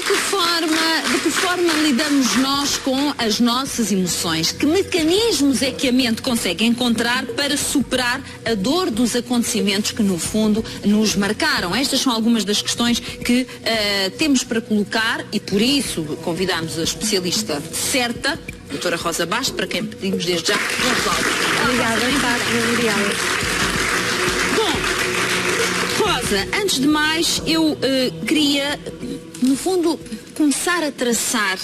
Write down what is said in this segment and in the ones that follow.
De que forma lidamos nós com as nossas emoções? Que mecanismos é que a mente consegue encontrar para superar a dor dos acontecimentos que, no fundo, nos marcaram? Estas são algumas das questões que temos para colocar e, por isso, convidamos a especialista certa, a doutora Rosa Bastos, para quem pedimos desde já um aplauso. Obrigada, obrigada. Bom, Rosa, antes de mais, eu queria, no fundo, começar a traçar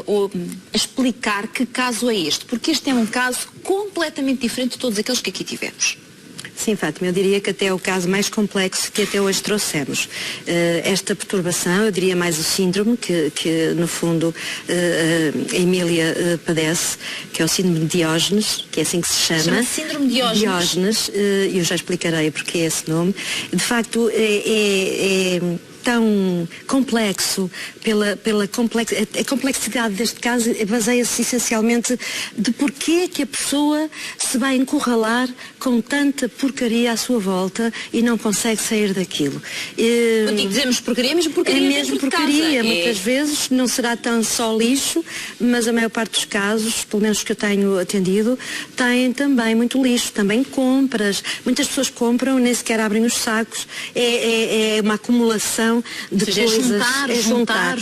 ou a explicar que caso é este, porque este é um caso completamente diferente de todos aqueles que aqui tivemos. Sim, Fátima, eu diria que até é o caso mais complexo que até hoje trouxemos. Esta perturbação, eu diria mais o síndrome, que no fundo a Emília padece, que é o síndrome de Diógenes, que é assim que se chama. Chama-se síndrome de Diógenes. Diógenes, e eu já explicarei porque é esse nome. De facto, é tão complexo, a complexidade deste caso baseia-se essencialmente de porquê que a pessoa se vai encurralar com tanta porcaria à sua volta e não consegue sair daquilo. Dizemos porcaria, mesmo porcaria. É mesmo porcaria, muitas vezes não será tão só lixo, mas a maior parte dos casos, pelo menos que eu tenho atendido, têm também muito lixo, também compras. Muitas pessoas compram, nem sequer abrem os sacos, é uma acumulação de coisas, juntar.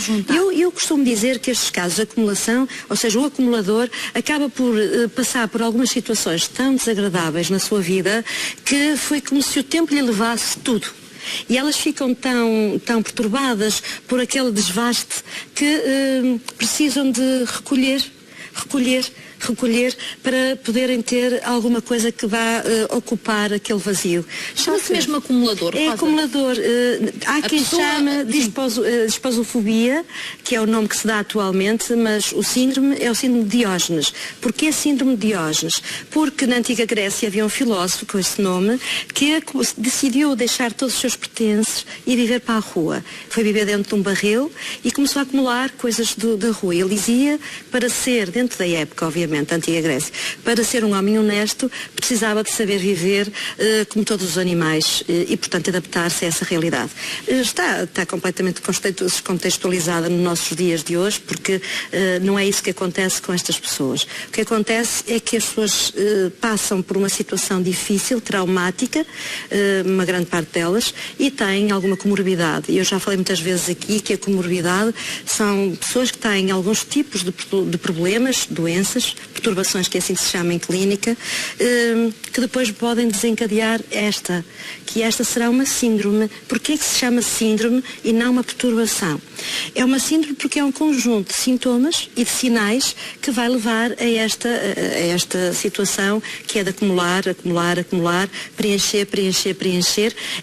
Eu costumo dizer que estes casos de acumulação, ou seja, o acumulador acaba por passar por algumas situações tão desagradáveis na sua vida que foi como se o tempo lhe levasse tudo. E elas ficam tão perturbadas por aquele desvaste que precisam de recolher para poderem ter alguma coisa que vá ocupar aquele vazio. Chama-se mesmo acumulador? É acumulador. Há quem chama disposofobia, que é o nome que se dá atualmente, mas o síndrome é o síndrome de Diógenes. Porquê síndrome de Diógenes? Porque na antiga Grécia havia um filósofo com esse nome que decidiu deixar todos os seus pertences e viver para a rua. Foi viver dentro de um barril e começou a acumular coisas da rua. Ele dizia, para ser, dentro da época, obviamente, da antiga Grécia, para ser um homem honesto, precisava de saber viver como todos os animais e, portanto, adaptar-se a essa realidade. Está completamente descontextualizada nos nossos dias de hoje, porque não é isso que acontece com estas pessoas. O que acontece é que as pessoas passam por uma situação difícil, traumática, uma grande parte delas, e têm alguma comorbidade. E eu já falei muitas vezes aqui que a comorbidade são pessoas que têm alguns tipos de problemas, doenças, perturbações, que é assim que se chama em clínica, que depois podem desencadear esta será uma síndrome. Porquê que se chama síndrome e não uma perturbação? É uma síndrome porque é um conjunto de sintomas e de sinais que vai levar a esta situação, que é de acumular, preencher,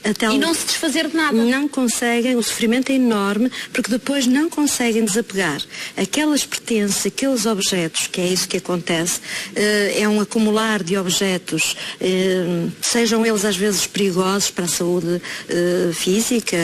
até e não se desfazer de nada. Não conseguem, o sofrimento é enorme, porque depois não conseguem desapegar. Aquelas pertences, aqueles objetos, que é isso que acontece, é um acumular de objetos, sejam eles às vezes perigosos para a saúde física,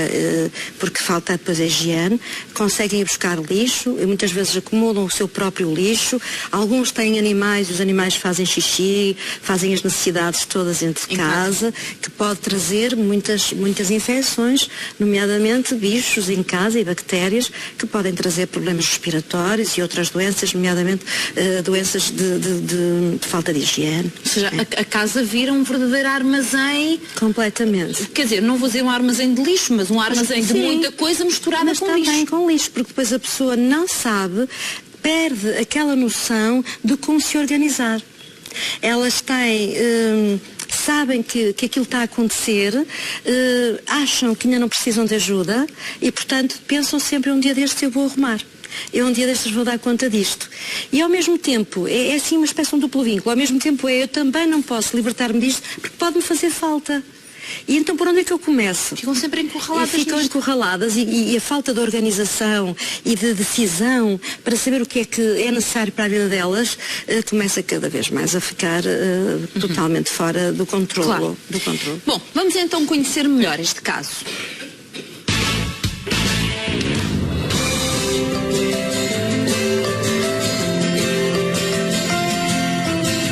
porque falta depois a higiene, conseguem ir buscar lixo, e muitas vezes acumulam o seu próprio lixo. Alguns têm animais, os animais fazem xixi, fazem as necessidades todas dentro de casa, que pode trazer muitas infecções, nomeadamente bichos em casa e bactérias, que podem trazer problemas respiratórios e outras doenças, nomeadamente doenças de falta de higiene. Ou seja, a casa vira um verdadeiro armazém. Completamente. Quer dizer, não vou dizer um armazém de lixo, mas um armazém de muita coisa misturada com lixo. Também com lixo, porque depois a pessoa não sabe, perde aquela noção de como se organizar. Elas têm... sabem que aquilo está a acontecer, acham que ainda não precisam de ajuda e, portanto, pensam sempre um dia destes eu vou arrumar. Eu um dia destes vou dar conta disto. E ao mesmo tempo, é assim uma espécie de um duplo vínculo, ao mesmo tempo eu também não posso libertar-me disto porque pode-me fazer falta. E então por onde é que eu começo? Ficam sempre encurraladas. Ficam encurraladas e a falta de organização e de decisão para saber o que é necessário para a vida delas começa cada vez mais a ficar totalmente fora do controle. Claro. Bom, vamos então conhecer melhor este caso.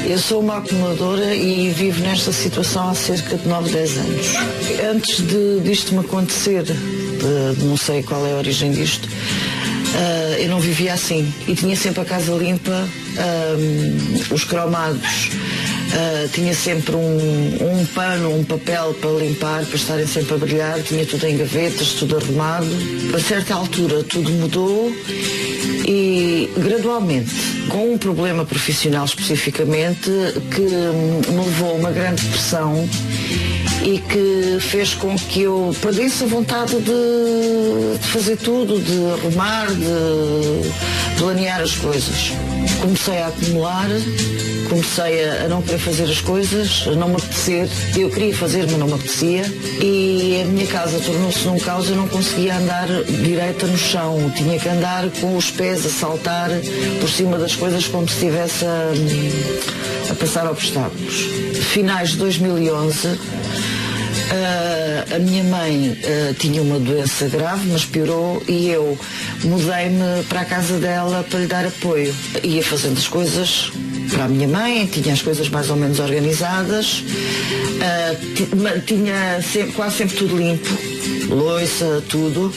Eu sou uma acumuladora e vivo nesta situação há cerca de 9, 10 anos. Antes disto me acontecer, não sei qual é a origem disto, eu não vivia assim e tinha sempre a casa limpa, os cromados, tinha sempre um pano, um papel para limpar, para estarem sempre a brilhar, tinha tudo em gavetas, tudo arrumado. A certa altura tudo mudou e gradualmente, com um problema profissional especificamente, que me levou a uma grande depressão e que fez com que eu perdesse a vontade de fazer tudo, de arrumar, de planear as coisas. Comecei a acumular, comecei a não querer fazer as coisas, a não me apetecer. Eu queria fazer, mas não me apetecia. E a minha casa tornou-se num caos, eu não conseguia andar direita no chão. Tinha que andar com os pés a saltar por cima das coisas como se estivesse a passar obstáculos. Finais de 2011, a minha mãe tinha uma doença grave, mas piorou, e eu mudei-me para a casa dela para lhe dar apoio. Ia fazendo as coisas para a minha mãe, tinha as coisas mais ou menos organizadas, tinha quase sempre tudo limpo, louça, tudo.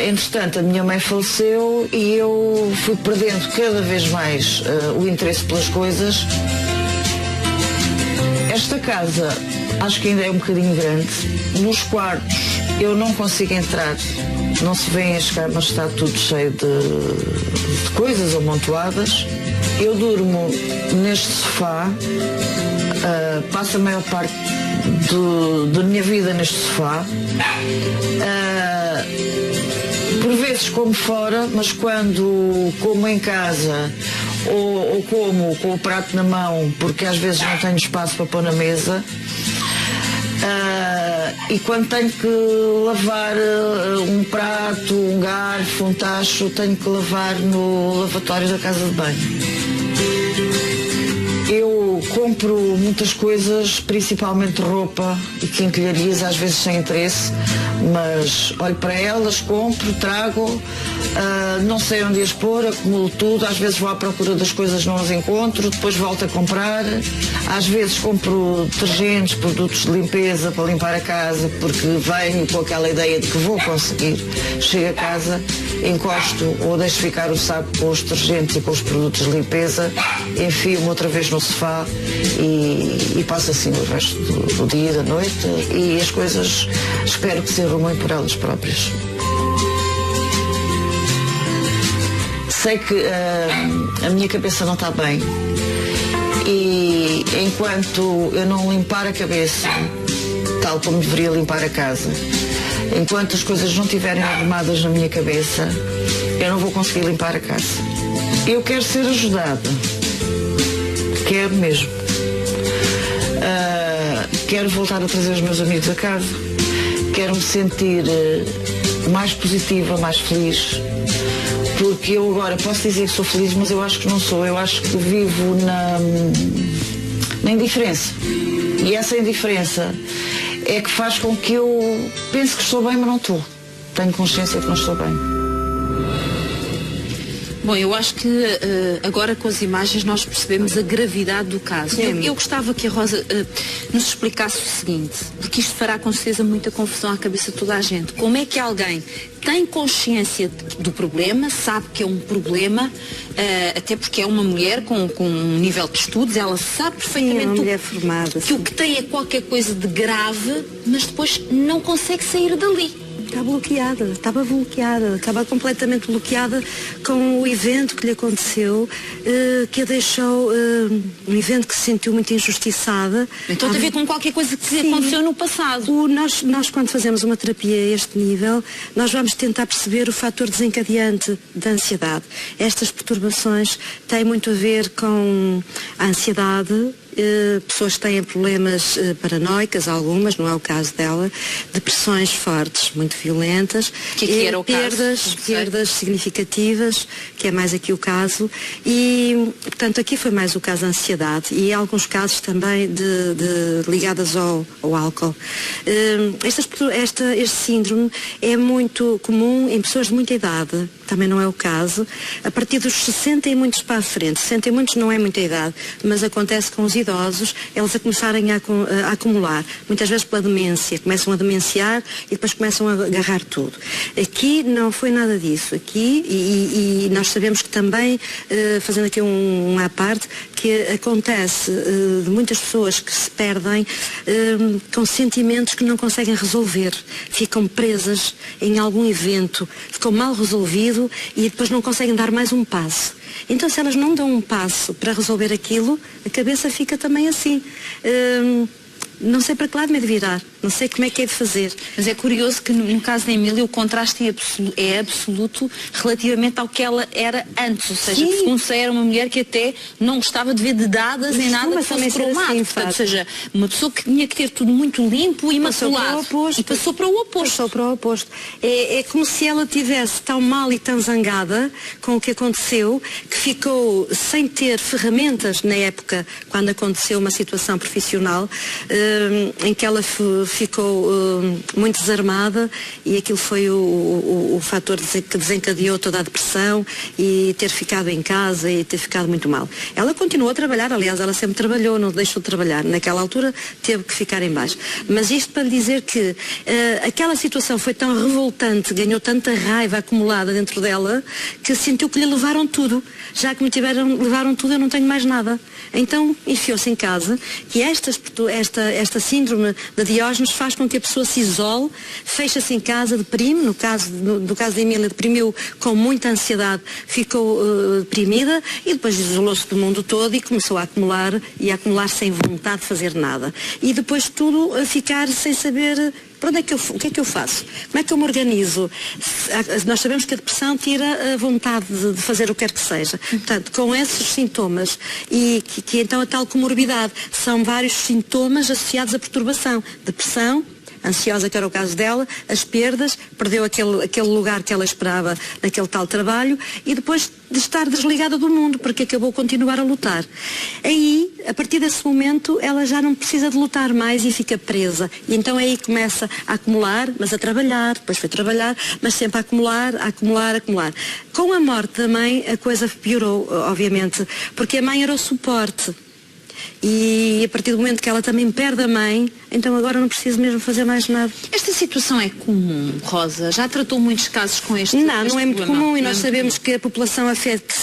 Entretanto, a minha mãe faleceu e eu fui perdendo cada vez mais o interesse pelas coisas. Esta casa acho que ainda é um bocadinho grande. Nos quartos eu não consigo entrar, não se vêem as camas, está tudo cheio de coisas amontoadas. Eu durmo neste sofá, passo a maior parte da minha vida neste sofá. Por vezes como fora, mas quando como em casa ou como com o prato na mão, porque às vezes não tenho espaço para pôr na mesa, e quando tenho que lavar um prato, um garfo, um tacho, tenho que lavar no lavatório da casa de banho. Eu compro muitas coisas, principalmente roupa e quinquilharias, às vezes sem interesse, mas olho para elas, compro, trago, não sei onde as pôr, acumulo tudo, às vezes vou à procura das coisas, não as encontro, depois volto a comprar, às vezes compro detergentes, produtos de limpeza para limpar a casa, porque venho com aquela ideia de que vou conseguir. Chego a casa, encosto ou deixo ficar o saco com os detergentes e com os produtos de limpeza, enfio-me outra vez no sofá e passo assim o resto do dia, da noite, e as coisas espero que se arrumem por elas próprias. Sei que a minha cabeça não está bem e enquanto eu não limpar a cabeça tal como deveria limpar a casa, enquanto as coisas não estiverem arrumadas na minha cabeça, eu não vou conseguir limpar a casa. Eu quero ser ajudada, quero mesmo. Quero voltar a trazer os meus amigos a casa, quero me sentir mais positiva, mais feliz, porque eu agora posso dizer que sou feliz, mas eu acho que não sou. Eu acho que vivo na indiferença, e essa indiferença é que faz com que eu pense que estou bem, mas não estou. Tenho consciência que não estou bem. Bom, eu acho que agora com as imagens nós percebemos a gravidade do caso. Eu gostava que a Rosa nos explicasse o seguinte, porque isto fará com certeza muita confusão à cabeça de toda a gente. Como é que alguém tem consciência do problema, sabe que é um problema, até porque é uma mulher com um nível de estudos, ela sabe perfeitamente mulher formada, que o que tem é qualquer coisa de grave, mas depois não consegue sair dali. Está bloqueada, estava bloqueada, estava completamente bloqueada com o evento que lhe aconteceu, que a deixou, um evento que se sentiu muito injustiçada. Então tem a ver com qualquer coisa que aconteceu no passado. Nós quando fazemos uma terapia a este nível, nós vamos tentar perceber o fator desencadeante da ansiedade. Estas perturbações têm muito a ver com a ansiedade, pessoas que têm problemas paranoicas, algumas, não é o caso dela, depressões fortes, muito violentas, perdas significativas, que é mais aqui o caso, e portanto aqui foi mais o caso da ansiedade e alguns casos também ligados ao álcool. Este síndrome é muito comum em pessoas de muita idade. também não é o caso. A partir dos 60 e muitos para a frente, 60 e muitos não é muita idade, mas acontece com os idosos, eles a começarem a acumular, muitas vezes pela demência, começam a demenciar e depois começam a agarrar tudo. Aqui não foi nada disso, aqui, e nós sabemos que também, fazendo aqui um à parte, que acontece de muitas pessoas que se perdem com sentimentos que não conseguem resolver, ficam presas em algum evento, ficam mal resolvido e depois não conseguem dar mais um passo. Então, se elas não dão um passo para resolver aquilo, a cabeça fica também assim. Não sei para que lado me é de virar, não sei como é que é de fazer. Mas é curioso que no caso da Emília o contraste é absoluto relativamente ao que ela era antes. Ou seja, segundo se era uma mulher que até não gostava de ver dedadas em nada que fosse cromado. Portanto, ou seja, uma pessoa que tinha que ter tudo muito limpo e imaculado. E passou para o oposto. Passou para o oposto. É como se ela tivesse tão mal e tão zangada com o que aconteceu, que ficou sem ter ferramentas na época, quando aconteceu uma situação profissional, em que ela ficou muito desarmada, e aquilo foi o fator que desencadeou toda a depressão e ter ficado em casa e ter ficado muito mal. Ela continuou a trabalhar, aliás, ela sempre trabalhou, não deixou de trabalhar. Naquela altura teve que ficar em baixo. Mas isto para lhe dizer que aquela situação foi tão revoltante, ganhou tanta raiva acumulada dentro dela, que sentiu que lhe levaram tudo. Já que me levaram tudo, eu não tenho mais nada. Então enfiou-se em casa, e esta síndrome de Diógenes faz com que a pessoa se isole, fecha-se em casa, deprime. No caso da Emília, deprimiu com muita ansiedade, ficou deprimida, e depois isolou-se do mundo todo e começou a acumular sem vontade de fazer nada. E depois de tudo, a ficar sem saber para onde é que o que é que eu faço? Como é que eu me organizo? Nós sabemos que a depressão tira a vontade de fazer o que quer que seja. Portanto, com esses sintomas, e que então a tal comorbidade, são vários sintomas associados à perturbação. Depressão, ansiosa, que era o caso dela, as perdas, perdeu aquele lugar que ela esperava naquele tal trabalho, e depois de estar desligada do mundo, porque acabou continuar a lutar. Aí, a partir desse momento, ela já não precisa de lutar mais e fica presa. E então aí começa a acumular, mas a trabalhar, depois foi trabalhar, mas sempre a acumular, a acumular, a acumular. Com a morte da mãe, a coisa piorou, obviamente, porque a mãe era o suporte. E a partir do momento que ela também perde a mãe, então agora não preciso mesmo fazer mais nada. Esta situação é comum, Rosa? Já tratou muitos casos com este problema? Não é muito comum, e nós sabemos que a população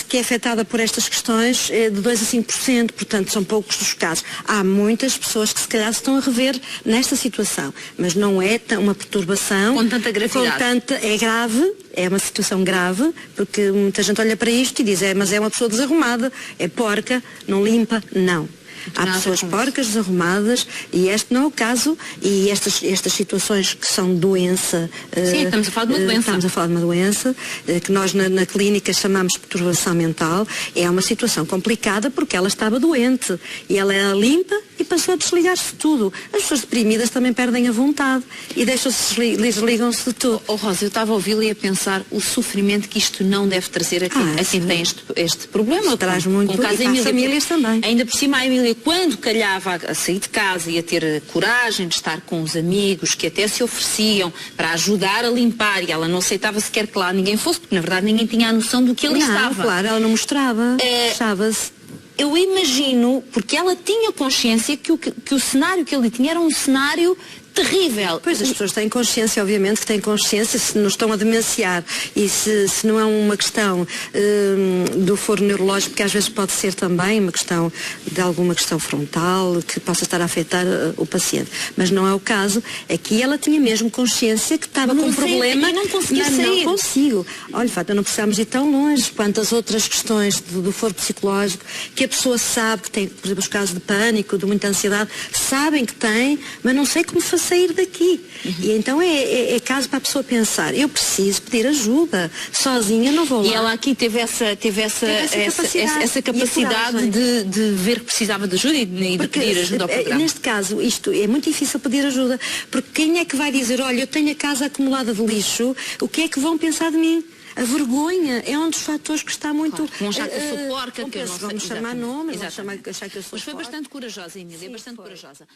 que é afetada por estas questões é de 2 a 5%, portanto são poucos os casos. Há muitas pessoas que se calhar se estão a rever nesta situação, mas não é uma perturbação com tanta gravidade. É grave, é uma situação grave, porque muita gente olha para isto e diz, mas é uma pessoa desarrumada, é porca, não limpa. Não. Há pessoas porcas, desarrumadas, e este não é o caso, e estas situações que são doença... Sim, estamos a falar de uma doença. Estamos a falar de uma doença, que nós na clínica chamamos de perturbação mental. É uma situação complicada porque ela estava doente, e ela era limpa e passou a desligar-se de tudo. As pessoas deprimidas também perdem a vontade e desligam-se de tudo. Rosa, eu estava a ouvi-la e a pensar o sofrimento que isto não deve trazer a quem tem este problema. Traz muito, com caso e para as famílias também. Ainda por cima, a Emília, quando calhava a sair de casa e a ter coragem de estar com os amigos que até se ofereciam para ajudar a limpar, e ela não aceitava sequer que lá ninguém fosse, porque na verdade ninguém tinha a noção do que ali estava. Claro, ela não mostrava, fechava-se. Eu imagino, porque ela tinha consciência que o cenário que ele tinha era um cenário terrível. Pois, as pessoas têm consciência, obviamente que têm consciência, se não estão a demenciar, e se não é uma questão do foro neurológico, porque às vezes pode ser também uma questão de alguma questão frontal que possa estar a afetar o paciente. Mas não é o caso. Aqui ela tinha mesmo consciência que estava com um problema. E não conseguia sair. Não consigo. Olha, Fátima, não precisamos ir tão longe quanto as outras questões do foro psicológico, que a pessoa sabe que tem, por exemplo, os casos de pânico, de muita ansiedade, sabem que tem, mas não sei como sair daqui. E então é caso para a pessoa pensar, eu preciso pedir ajuda, sozinha não vou lá. E ela aqui teve essa capacidade de ver que precisava de ajuda e de pedir ajuda ao programa. Neste caso, isto é muito difícil pedir ajuda, porque quem é que vai dizer, olha, eu tenho a casa acumulada de lixo, o que é que vão pensar de mim? A vergonha é um dos fatores que está muito... Claro, vão achar que eu sou porca, que eu não sei. Vamos chamar nome, vamos achar que eu sou Mas foi bastante corajosa, Emília, bastante corajosa.